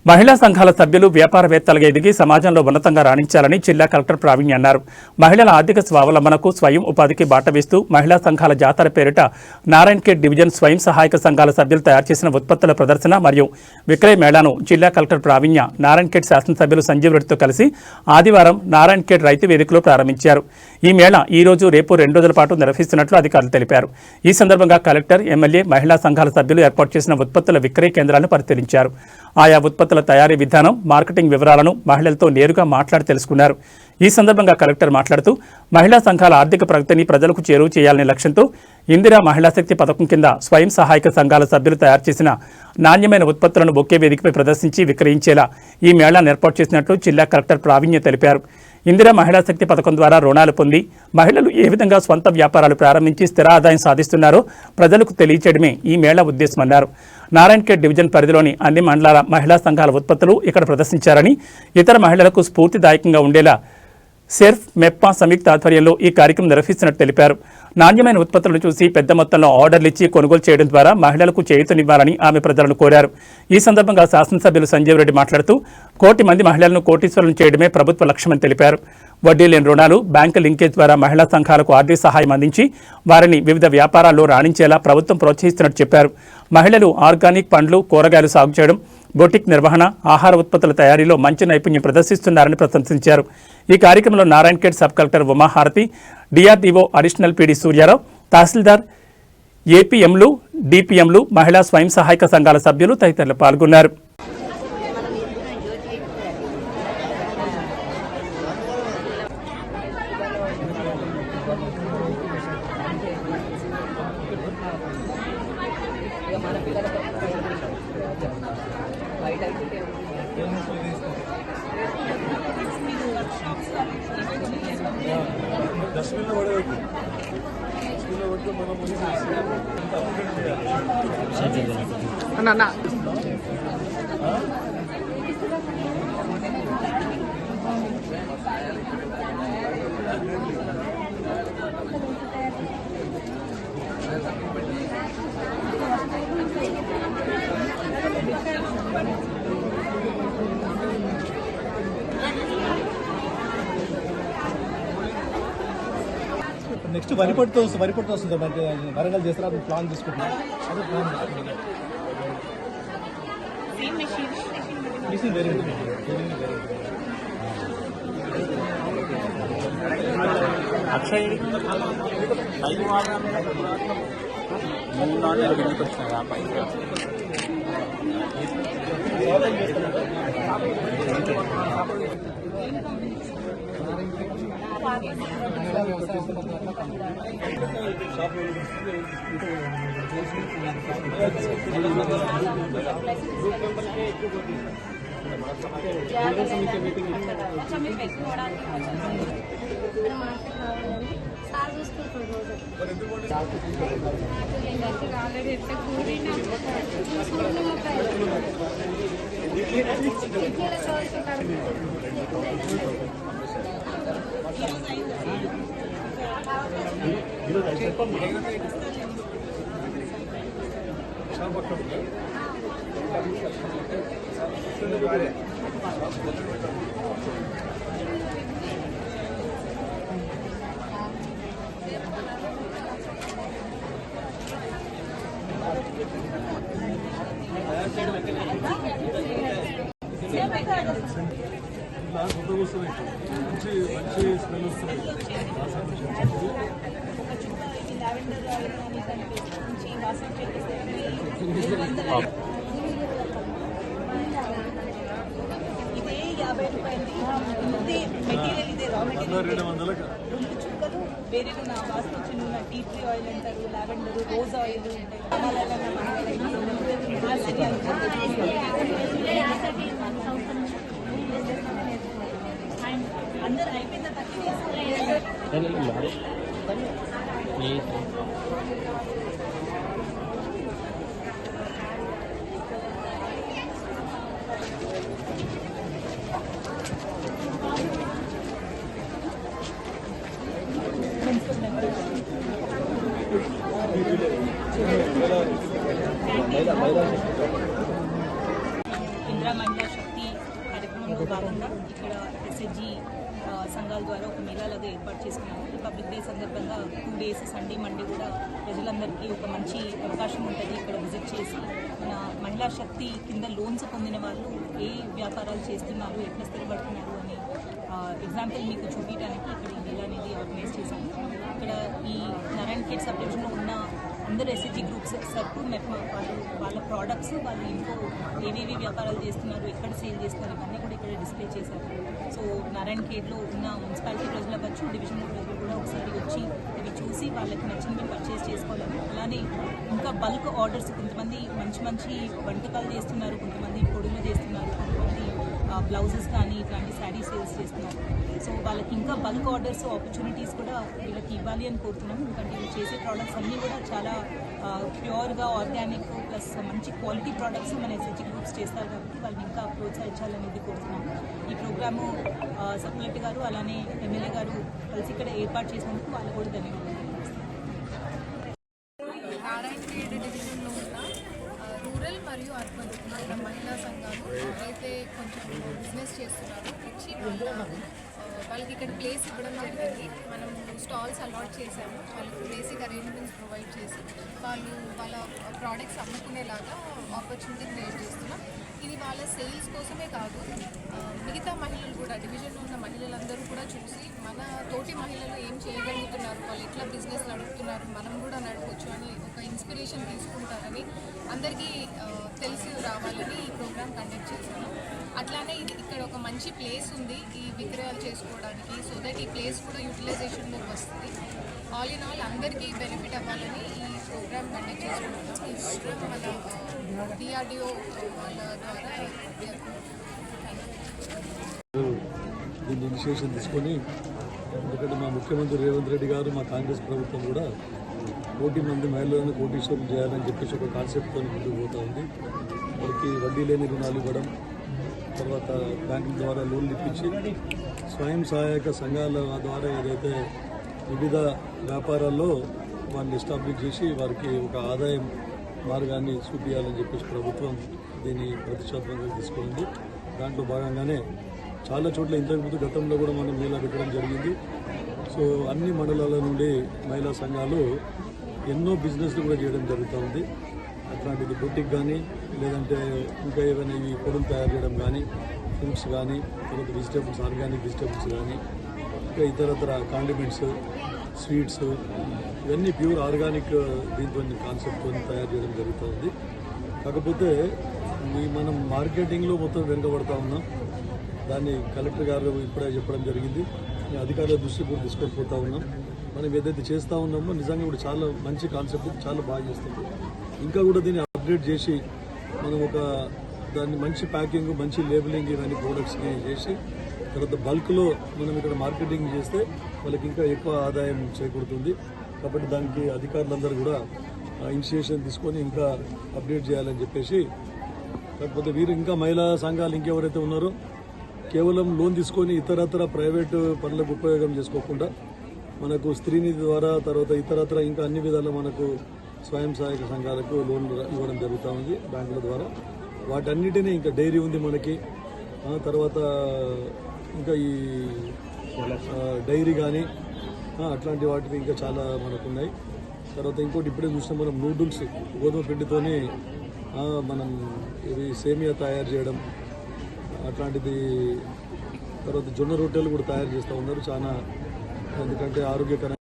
మహిళా సంఘాల సభ్యులు వ్యాపారవేత్తలుగా ఎదిగి సమాజంలో ఉన్నతంగా రాణించాలని జిల్లా కలెక్టర్ ప్రావీణ్య అన్నారు. మహిళల ఆర్థిక స్వావలంబనకు స్వయం ఉపాధికి బాట వేస్తూ మహిళా సంఘాల జాతర పేరిట నారాయణఖేడ్ డివిజన్ స్వయం సహాయక సంఘాల సభ్యులు తయారు చేసిన ఉత్పత్తుల ప్రదర్శన మరియు విక్రయ మేళాను జిల్లా కలెక్టర్ ప్రావీణ్య నారాయణఖేడ్ శాసనసభ్యులు సంజీవ్ రెడ్డితో కలిసి ఆదివారం నారాయణఖేడ్ రైతు వేదికలో ప్రారంభించారు. ఈ మేళా ఈ రోజు రేపు 2 రోజుల పాటు నిర్వహిస్తున్నట్లు అధికారులు తెలిపారు. ఈ సందర్భంగా కలెక్టర్, ఎమ్మెల్యే, మహిళా సంఘాల సభ్యులు ఏర్పాటు చేసిన ఉత్పత్తుల విక్రయ కేంద్రాలను పరిశీలించారు. ఆయా ఉత్పత్తుల తయారీ విధానం, మార్కెటింగ్ వివరాలను మహిళలతో నేరుగా మాట్లాడి తెలుసుకున్నారు. ఈ సందర్భంగా కలెక్టర్ మాట్లాడుతూ మహిళా సంఘాల ఆర్థిక ప్రగతిని ప్రజలకు చేరువ చేయాలనే లక్ష్యంతో ఇందిరా మహిళా శక్తి పథకం కింద స్వయం సహాయక సంఘాల సభ్యులు తయారు చేసిన నాణ్యమైన ఉత్పత్తులను ఒకే వేదికపై ప్రదర్శించి విక్రయించేలా ఈ మేళాను ఏర్పాటు చేసినట్లు జిల్లా కలెక్టర్ ప్రావీణ్య తెలిపారు. ఇందిరా మహిళా శక్తి పథకం ద్వారా రుణాలు పొంది మహిళలు ఏ విధంగా స్వంత వ్యాపారాలు ప్రారంభించి స్థిర ఆదాయం సాధిస్తున్నారో ప్రజలకు తెలియచేయడమే ఈ మేళా ఉద్దేశమన్నారు. నారాయణఖేడ్ డివిజన్ పరిధిలోని అన్ని మండలాల మహిళా సంఘాల ఉత్పత్తులు ఇక్కడ ప్రదర్శించారని, ఇతర మహిళలకు స్ఫూర్తిదాయకంగా ఉండేలా సెర్ఫ్, మెప్పా సంయుక్త ఆధ్వర్యంలో ఈ కార్యక్రమం నిర్వహిస్తున్నట్టు తెలిపారు. నాణ్యమైన ఉత్పత్తులను చూసి పెద్ద మొత్తంలో ఆర్డర్లు ఇచ్చి కొనుగోలు చేయడం ద్వారా మహిళలకు చేయూతనివ్వాలని ఆమె ప్రజలను కోరారు. ఈ సందర్భంగా శాసనసభ్యులు సంజీవ్ రెడ్డి మాట్లాడుతూ 1 కోటి మంది మహిళలను కోటీశ్వరులను చేయడమే ప్రభుత్వ లక్ష్యమని తెలిపారు. వడ్డీ లేని రుణాలు, బ్యాంకు లింకేజ్ ద్వారా మహిళా సంఘాలకు ఆర్థిక సహాయం అందించి వారిని వివిధ వ్యాపారాల్లో రాణించేలా ప్రభుత్వం ప్రోత్సహిస్తున్నట్టు చెప్పారు. మహిళలు ఆర్గానిక్ పండ్లు, కూరగాయలు సాగు చేయడం, బొటిక్ నిర్వహణ, ఆహార ఉత్పత్తుల తయారీలో మంచి నైపుణ్యం ప్రదర్శిస్తున్నారని ప్రశంసించారు. ఈ కార్యక్రమంలో Narayankhed sub collector Umaharathi, DRDO additional PD Suryarao, tahsildar, ఏపీఎంలు, డిపిఎంలు, మహిళా స్వయం సహాయక సంఘాల సభ్యులు తదితరులు పాల్గొన్నారు. నెక్స్ట్ వరిపొట్టు వస్తుంది అంటే వరంగల్ చేస్తారు. అది ప్లాన్ తీసుకుంటున్నాం. అదే ప్లాన్ మిషన్ వేరే అక్షయ్ ఇదే 50 రూపాయలు మెటీరియల్, ఇదే రా మెటీరియల్. 2 చుక్కలు వేరే నా వాసన వచ్చిన టీ ట్రీ ఆయిల్ అంటారు, లావెండర్, రోజ్ ఆయిల్ ఉంటాయి. అందరూ అయిపోయిన ఇందిరా మహిళా శక్తి కార్యక్రమంలో భాగంగా ఇక్కడ ఎస్హెచ్జి సంఘాల ద్వారా ఒక మేళాలాగా ఏర్పాటు చేసుకున్నాము. రిపబ్లిక్ డే సందర్భంగా 2 days సండే మండే కూడా ప్రజలందరికీ ఒక మంచి అవకాశం ఉంటుంది ఇక్కడ విజిట్ చేసి మన మహిళా శక్తి కింద లోన్స్ పొందిన వాళ్ళు ఏ వ్యాపారాలు చేస్తున్నారు, ఎట్లా స్థిరపడుతున్నారు అని ఎగ్జాంపుల్ మీకు చూపించడానికి ఇక్కడ ఈ మేళా అనేది ఆర్గనైజ్ చేశాము. ఇక్కడ ఈ నారాయణఖేడ్ సబ్ డివిజన్లో ఉన్న అందరు ఎస్హెచ్జి గ్రూప్స్ సరుకు వాళ్ళు వాళ్ళ ప్రోడక్ట్స్ వాళ్ళు ఇంట్లో ఏవేవి వ్యాపారాలు చేస్తున్నారు, ఎక్కడ సేల్ చేస్తున్నారు ఇవన్నీ కూడా ఇక్కడ డిస్ప్లే చేశారు. సో నారాయణఖేడ్లో ఉన్న మున్సిపాలిటీ ప్రజలు అవ్వచ్చు, డివిజన్ ప్రజలు కూడా ఒకసారి వచ్చి ఇవి చూసి వాళ్ళకి నచ్చింది పర్చేస్ చేసుకోవాలని. అలానే ఇంకా బల్క్ ఆర్డర్స్ కొంతమంది మంచి మంచి వంటకాలు చేస్తున్నారు, కొంతమంది పొడులు చేస్తున్నారు, కొంతమంది బ్లౌజెస్ కానీ ఇట్లాంటి శారీ సేల్స్ చేస్తున్నారు. సో వాళ్ళకి ఇంకా బల్క్ ఆర్డర్స్ ఆపర్చునిటీస్ కూడా వీళ్ళకి ఇవ్వాలి అని కోరుతున్నాము. ఎందుకంటే వీళ్ళు చేసే ప్రోడక్ట్స్ అన్నీ కూడా చాలా ప్యూర్గా ఆర్గానిక్ ప్లస్ మంచి క్వాలిటీ ప్రోడక్ట్స్ మన ఎస్హెచ్జి గ్రూప్స్ చేస్తారు కాబట్టి వాళ్ళని ఇంకా ప్రోత్సహించాలనేది కోరుతున్నాము. ఈ ప్రోగ్రాము సబ్ కలెక్టర్ గారు అలానే ఎమ్మెల్యే గారు కలిసి ఇక్కడ ఏర్పాటు చేసినందుకు వాళ్ళు కూడా ధన్యవాదాలు. నారాయణఖేడ్ డివిజన్లో ఉన్న రూరల్ మరియు అర్బన్ ఉన్న మహిళా సంఘాలు ఎవరైతే కొంచెం బిజినెస్ చేస్తున్నారో వచ్చి వాళ్ళకి ఇక్కడ ప్లేస్ ఇవ్వడం జరిగింది. మనం స్టాల్స్ అలాట్ చేసాము, వాళ్ళకి బేసిక్ అరేంజ్మెంట్స్ ప్రొవైడ్ చేసి వాళ్ళు వాళ్ళ ప్రోడక్ట్స్ అమ్ముకునేలాగా ఆపర్చునిటీ క్రియేట్ చేస్తున్నాం. ఇది వాళ్ళ సేల్స్ కోసమే కాదు, మిగతా మహిళలు కూడా డివిజన్లో ఉన్న మహిళలందరూ కూడా చూసి మన తోటి మహిళలు ఏం చేయగలుగుతున్నారు, వాళ్ళు ఎట్లా బిజినెస్ నడుపుతున్నారు, మనం కూడా నడపవచ్చు అని ఒక ఇన్స్పిరేషన్ తీసుకుంటారని అందరికీ తెలిసి రావాలని ఈ ప్రోగ్రామ్ కండక్ట్ చేశాను. అట్లానే ఇది ఇక్కడ ఒక మంచి ప్లేస్ ఉంది ఈ విక్రయాలు చేసుకోవడానికి. సో దట్ ఈ ప్లేస్ కూడా యూటిలైజేషన్లోకి వస్తుంది. ఆల్ ఇన్ ఆల్ అందరికీ బెనిఫిట్ అవ్వాలని ఈ ప్రోగ్రామ్ కండక్ట్ చేసుకుంటున్నాం. ఈ ప్రోగ్రామ్ మన DRDO వాళ్ళ ద్వారా దీన్ని ఇనిషియేషన్ తీసుకొని, ఎందుకంటే మా ముఖ్యమంత్రి రేవంత్ రెడ్డి గారు మా కాంగ్రెస్ ప్రభుత్వం కూడా 1,00,00,000 మంది మహిళలను కోటీశ్వరులు చేయాలని చెప్పేసి ఒక కాన్సెప్ట్తో ముందుకు పోతూ ఉంది. వారికి వడ్డీ లేని రుణాలు ఇవ్వడం, తర్వాత బ్యాంకుల ద్వారా లోన్లు ఇప్పించి స్వయం సహాయక సంఘాల ద్వారా ఏదైతే వివిధ వ్యాపారాల్లో వారిని ఎస్టాబ్లిష్ చేసి వారికి ఒక ఆదాయం మార్గాన్ని చూపించాలని చెప్పేసి ప్రభుత్వం దీన్ని ప్రతిష్టాత్మకంగా తీసుకుంది. దాంట్లో భాగంగానే చాలా చోట్ల ఇంతకుముందు గతంలో కూడా మనం మేళా పెట్టడం జరిగింది. సో అన్ని మండలాల నుండి మహిళా సంఘాలు ఎన్నో బిజినెస్లు కూడా చేయడం జరుగుతూ ఉంది. అట్లాంటిది బొటిక్ కానీ, లేదంటే ఇంకా ఏమైనా ఇవి పొడులు తయారు చేయడం కానీ, ఫ్రూట్స్ కానీ, తర్వాత వెజిటేబుల్స్, ఆర్గానిక్ వెజిటేబుల్స్ కానీ, ఇంకా ఇతరత్ర కాండిమెంట్స్, స్వీట్స్, ఇవన్నీ ప్యూర్ ఆర్గానిక్ దీంతో కాన్సెప్ట్తో తయారు చేయడం జరుగుతూ ఉంది. కాకపోతే మనం మార్కెటింగ్లో మొత్తం వెనుకబడతా ఉన్నాం. దాన్ని కలెక్టర్ గారు ఇప్పుడే చెప్పడం జరిగింది. అధికారుల దృష్టి కూడా తీసుకొని పోతా ఉన్నాం. మనం ఏదైతే చేస్తూ ఉన్నామో నిజంగా కూడా చాలా మంచి కాన్సెప్ట్, చాలా బాగా చేస్తుంది. ఇంకా కూడా దీన్ని అప్గ్రేడ్ చేసి మనం ఒక దాన్ని మంచి ప్యాకింగ్, మంచి లేబులింగ్ ఇవన్నీ ప్రోడక్ట్స్ని చేసి తర్వాత బల్క్లో మనం ఇక్కడ మార్కెటింగ్ చేస్తే వాళ్ళకి ఇంకా ఎక్కువ ఆదాయం చేకూరుతుంది. కాబట్టి దానికి అధికారులందరూ కూడా ఇనిషియేషన్ తీసుకొని ఇంకా అప్డేట్ చేయాలని చెప్పేసి, కాకపోతే వీరు ఇంకా మహిళా సంఘాలు ఇంకెవరైతే ఉన్నారో కేవలం లోన్ తీసుకొని ఇతరత్ర ప్రైవేటు పనులకు ఉపయోగం చేసుకోకుండా మనకు స్త్రీనిధి ద్వారా, తర్వాత ఇతరత్ర ఇంకా అన్ని విధాలు మనకు స్వయం సహాయక సంఘాలకు లోన్లు ఇవ్వడం జరుగుతూ ఉంది బ్యాంకుల ద్వారా. వాటన్నిటినీ ఇంకా డైరీ ఉంది మనకి, తర్వాత ఇంకా ఈ డైరీ కానీ అట్లాంటి వాటిని ఇంకా చాలా మనకు ఉన్నాయి. తర్వాత ఇంకోటి ఇప్పుడే చూసినా మనం నూడిల్స్ గోధుమ పిండితోనే మనం ఇవి సేమియా తయారు చేయడం అట్లాంటిది, తర్వాత జొన్న రొట్టెలు కూడా తయారు చేస్తూ ఉన్నారు చాలా, ఎందుకంటే ఆరోగ్యకరంగా